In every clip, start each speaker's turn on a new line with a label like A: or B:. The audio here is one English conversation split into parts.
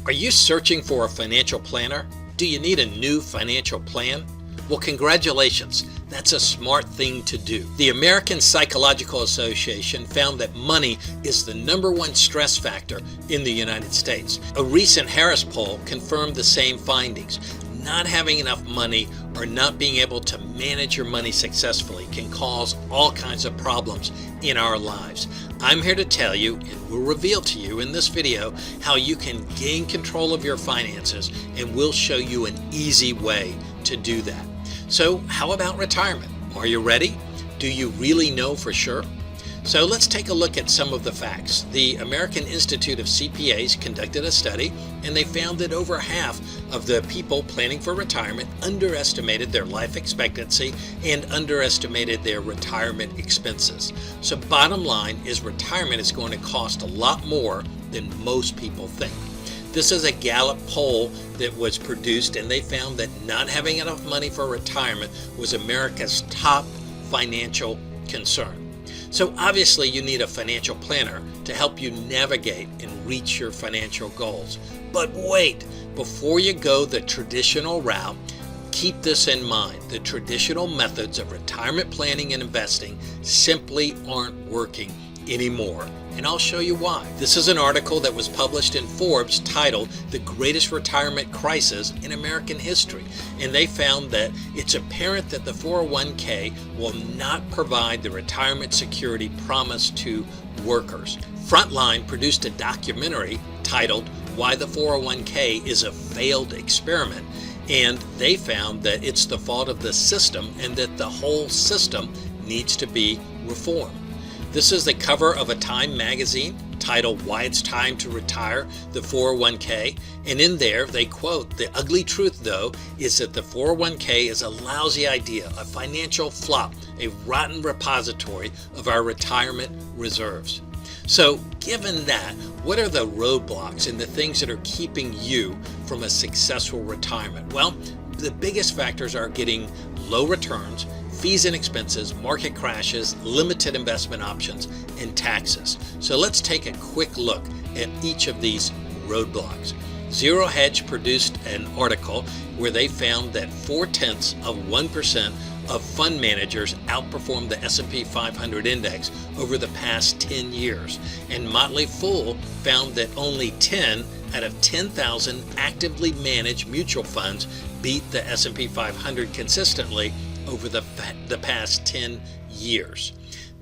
A: Are you searching for a financial planner? Do you need a new financial plan? Well, congratulations. That's a smart thing to do. The American Psychological Association found that money is the #1 stress factor in the United States. A recent Harris poll confirmed the same findings. Not having enough money or not being able to manage your money successfully can cause all kinds of problems in our lives. I'm here to tell you, and will reveal to you in this video, how you can gain control of your finances, and we'll show you an easy way to do that. So how about retirement? Are you ready? Do you really know for sure? So let's take a look at some of the facts. The American Institute of CPAs conducted a study, and they found that over half of the people planning for retirement underestimated their life expectancy and underestimated their retirement expenses. So bottom line is retirement is going to cost a lot more than most people think. This is a Gallup poll that was produced, and they found that not having enough money for retirement was America's top financial concern. So obviously you need a financial planner to help you navigate and reach your financial goals. But wait, before you go the traditional route, keep this in mind. The traditional methods of retirement planning and investing simply aren't working anymore. And I'll show you why. This is an article that was published in Forbes titled "The Greatest Retirement Crisis in American History." And they found that it's apparent that the 401k will not provide the retirement security promised to workers. Frontline produced a documentary titled "Why the 401k is a Failed Experiment." And they found that it's the fault of the system and that the whole system needs to be reformed. This is the cover of a Time magazine titled "Why It's Time to Retire the 401k." And in there they quote, "The ugly truth though is that the 401k is a lousy idea, a financial flop, a rotten repository of our retirement reserves." So given that, what are the roadblocks and the things that are keeping you from a successful retirement? Well, the biggest factors are getting low returns, fees and expenses, market crashes, limited investment options, and taxes. So let's take a quick look at each of these roadblocks. Zero Hedge produced an article where they found that 0.4% of fund managers outperformed the S&P 500 index over the past 10 years. And Motley Fool found that only 10 out of 10,000 actively managed mutual funds beat the S&P 500 consistently over the past 10 years.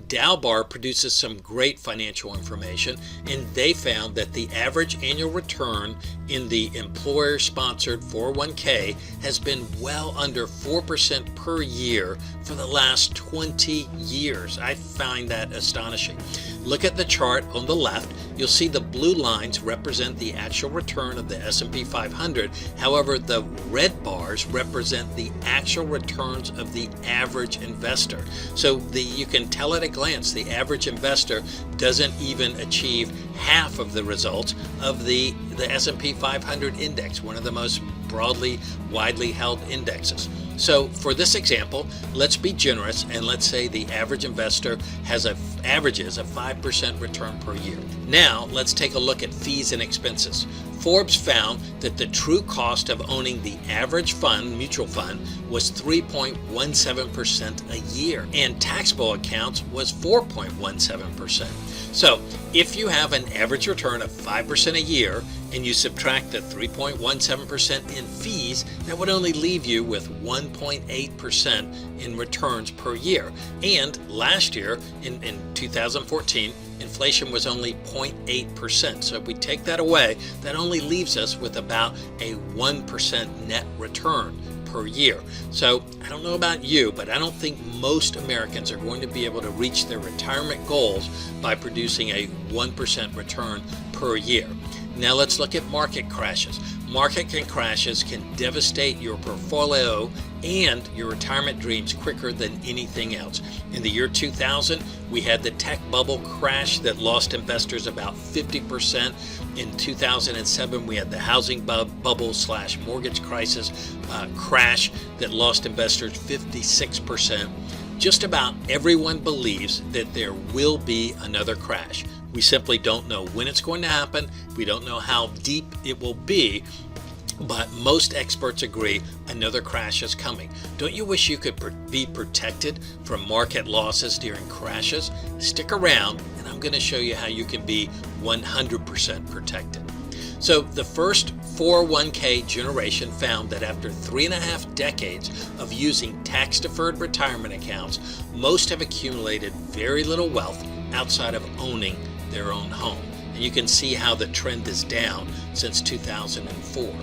A: Dalbar produces some great financial information, and they found that the average annual return in the employer-sponsored 401k has been well under 4% per year for the last 20 years. I find that astonishing. Look at the chart on the left. You'll see the blue lines represent the actual return of the S&P 500. However, the red bars represent the actual returns of the average investor. So you can tell at a glance the average investor doesn't even achieve half of the results of the S&P 500 index, one of the most widely held indexes. So for this example, let's be generous and let's say the average investor averages a 5% return per year. Now let's take a look at fees and expenses. Forbes found that the true cost of owning the average mutual fund was 3.17% a year, and taxable accounts was 4.17%. So if you have an average return of 5% a year and you subtract the 3.17% in fees, that would only leave you with 1.8% in returns per year. And last year, in 2014, inflation was only 0.8%. So if we take that away, that only leaves us with about a 1% net return per year. So I don't know about you, but I don't think most Americans are going to be able to reach their retirement goals by producing a 1% return per year. Now let's look at market crashes. Market crashes can devastate your portfolio and your retirement dreams quicker than anything else. In the year 2000, we had the tech bubble crash that lost investors about 50%. In 2007, we had the housing bubble/mortgage crisis crash that lost investors 56%. Just about everyone believes that there will be another crash. We simply don't know when it's going to happen. We don't know how deep it will be, but most experts agree another crash is coming. Don't you wish you could be protected from market losses during crashes? Stick around and I'm going to show you how you can be 100% protected. So the first 401k generation found that after 3.5 decades of using tax-deferred retirement accounts, most have accumulated very little wealth outside of owning their own home. And you can see how the trend is down since 2004.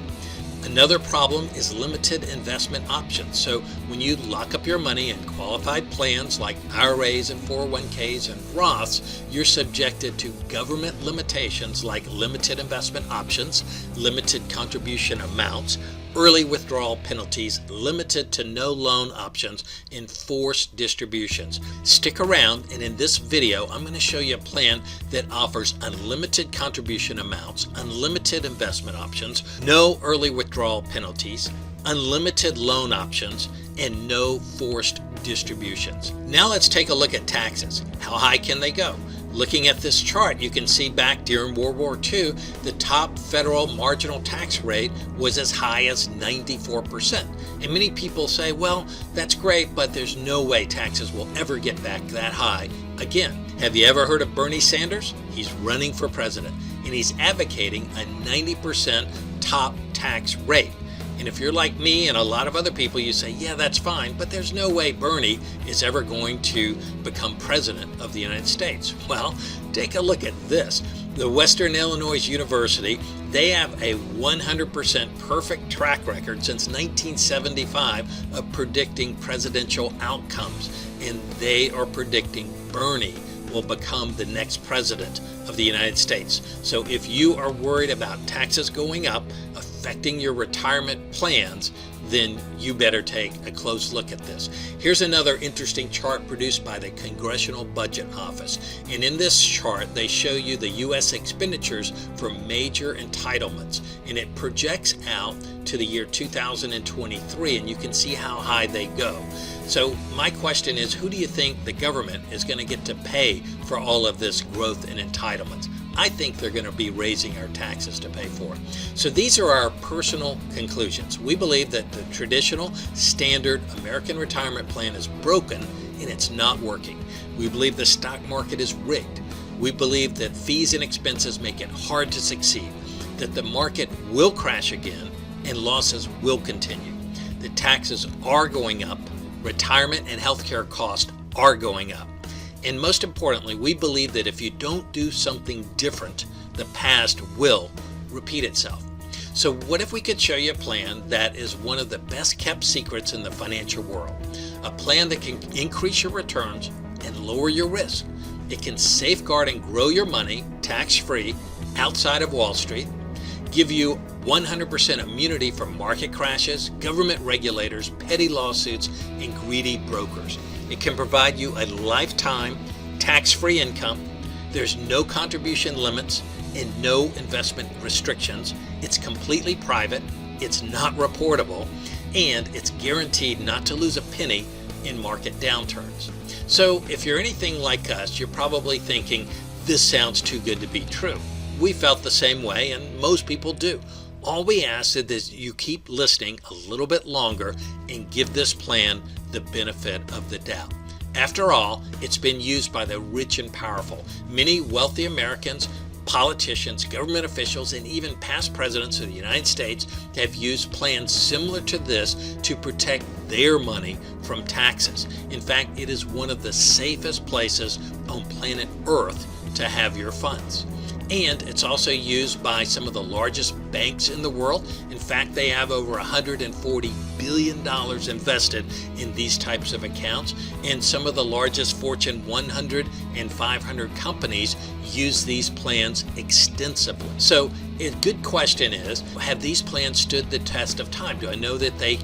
A: Another problem is limited investment options. So when you lock up your money in qualified plans like IRAs and 401ks and Roths, you're subjected to government limitations like limited investment options, limited contribution amounts, early withdrawal penalties, limited to no loan options, and forced distributions. Stick around, and in this video I'm going to show you a plan that offers unlimited contribution amounts, unlimited investment options, no early withdrawal penalties, unlimited loan options, and no forced distributions. Now let's take a look at taxes. How high can they go? Looking at this chart, you can see back during World War II, the top federal marginal tax rate was as high as 94%. And many people say, well, that's great, but there's no way taxes will ever get back that high again. Have you ever heard of Bernie Sanders? He's running for president, and he's advocating a 90% top tax rate. And if you're like me and a lot of other people, you say, yeah, that's fine, but there's no way Bernie is ever going to become president of the United States. Well, take a look at this. The Western Illinois University, they have a 100% perfect track record since 1975 of predicting presidential outcomes. And they are predicting Bernie will become the next president of the United States. So if you are worried about taxes going up, affecting your retirement plans, then you better take a close look at this. Here's another interesting chart produced by the Congressional Budget Office. And in this chart, they show you the U.S. expenditures for major entitlements. And it projects out to the year 2023, and you can see how high they go. So my question is, who do you think the government is going to get to pay for all of this growth in entitlements? I think they're going to be raising our taxes to pay for it. So these are our personal conclusions. We believe that the traditional standard American retirement plan is broken and it's not working. We believe the stock market is rigged. We believe that fees and expenses make it hard to succeed, that the market will crash again and losses will continue. The taxes are going up. Retirement and healthcare costs are going up. And most importantly, we believe that if you don't do something different, the past will repeat itself. So what if we could show you a plan that is one of the best kept secrets in the financial world? A plan that can increase your returns and lower your risk. It can safeguard and grow your money tax-free outside of Wall Street, give you 100% immunity from market crashes, government regulators, petty lawsuits, and greedy brokers. It can provide you a lifetime tax-free income. There's no contribution limits and no investment restrictions. It's completely private. It's not reportable, and it's guaranteed not to lose a penny in market downturns. So if you're anything like us, you're probably thinking, this sounds too good to be true. We felt the same way, and most people do. All we ask is that you keep listening a little bit longer and give this plan the benefit of the doubt. After all, it's been used by the rich and powerful. Many wealthy Americans, politicians, government officials, and even past presidents of the United States have used plans similar to this to protect their money from taxes. In fact, it is one of the safest places on planet Earth to have your funds. And it's also used by some of the largest banks in the world. In fact, they have over $140 billion invested in these types of accounts. And some of the largest Fortune 100 and 500 companies use these plans extensively. So a good question is, have these plans stood the test of time? Do I know that they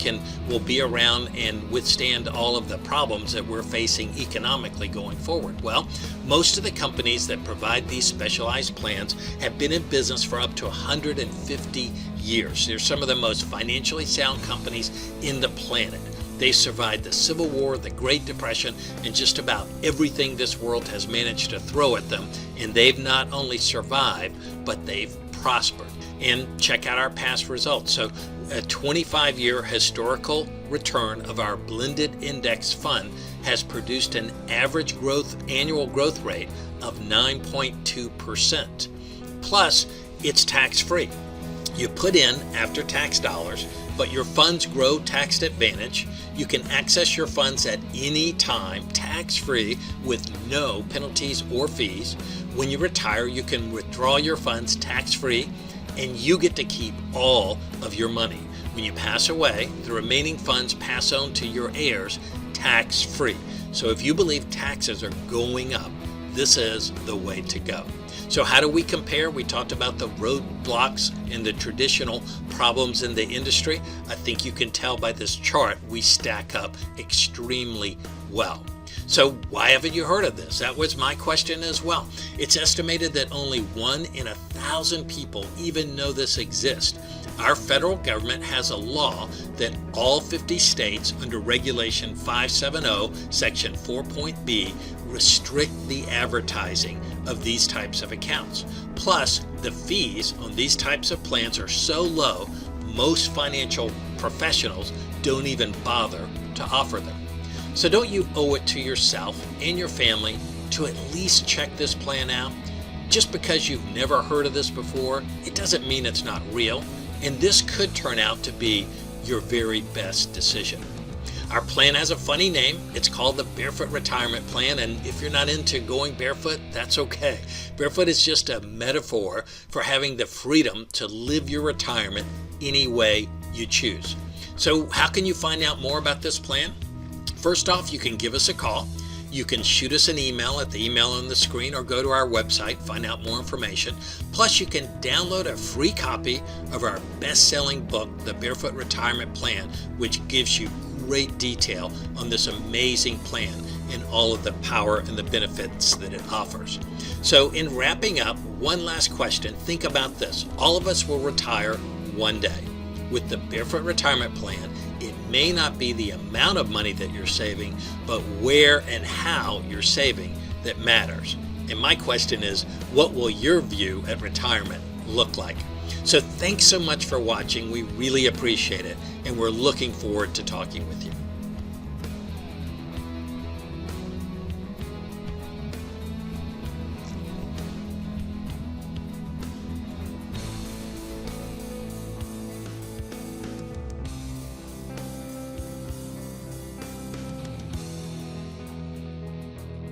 A: will be around and withstand all of the problems that we're facing economically going forward? Well, most of the companies that provide these specialized plans have been in business for up to 150 years. They're some of the most financially sound companies in the planet. They survived the Civil War, the Great Depression, and just about everything this world has managed to throw at them. And they've not only survived, but they've prospered. And check out our past results. So a 25-year historical return of our blended index fund has produced an average annual growth rate of 9.2%. Plus, it's tax-free. You put in after-tax dollars, but your funds grow tax advantage. You can access your funds at any time, tax-free, with no penalties or fees. When you retire, you can withdraw your funds tax-free, and you get to keep all of your money. When you pass away, the remaining funds pass on to your heirs tax-free. So if you believe taxes are going up, this is the way to go. So how do we compare? We talked about the roadblocks and the traditional problems in the industry. I think you can tell by this chart we stack up extremely well. So why haven't you heard of this? That was my question as well. It's estimated that only 1 in 1,000 people even know this exists. Our federal government has a law that all 50 states under Regulation 570, Section 4.b, restrict the advertising of these types of accounts. Plus, the fees on these types of plans are so low, most financial professionals don't even bother to offer them. So don't you owe it to yourself and your family to at least check this plan out? Just because you've never heard of this before, it doesn't mean it's not real, and this could turn out to be your very best decision. Our plan has a funny name. It's called the Barefoot Retirement Plan, and if you're not into going barefoot, that's okay. Barefoot is just a metaphor for having the freedom to live your retirement any way you choose. So how can you find out more about this plan? First off, you can give us a call. You can shoot us an email at the email on the screen or go to our website, find out more information. Plus, you can download a free copy of our best-selling book, The Barefoot Retirement Plan, which gives you great detail on this amazing plan and all of the power and the benefits that it offers. So in wrapping up, one last question. Think about this. All of us will retire one day. With the Barefoot Retirement Plan, it may not be the amount of money that you're saving, but where and how you're saving that matters. And my question is, what will your view at retirement look like? So thanks so much for watching. We really appreciate it, and we're looking forward to talking with you.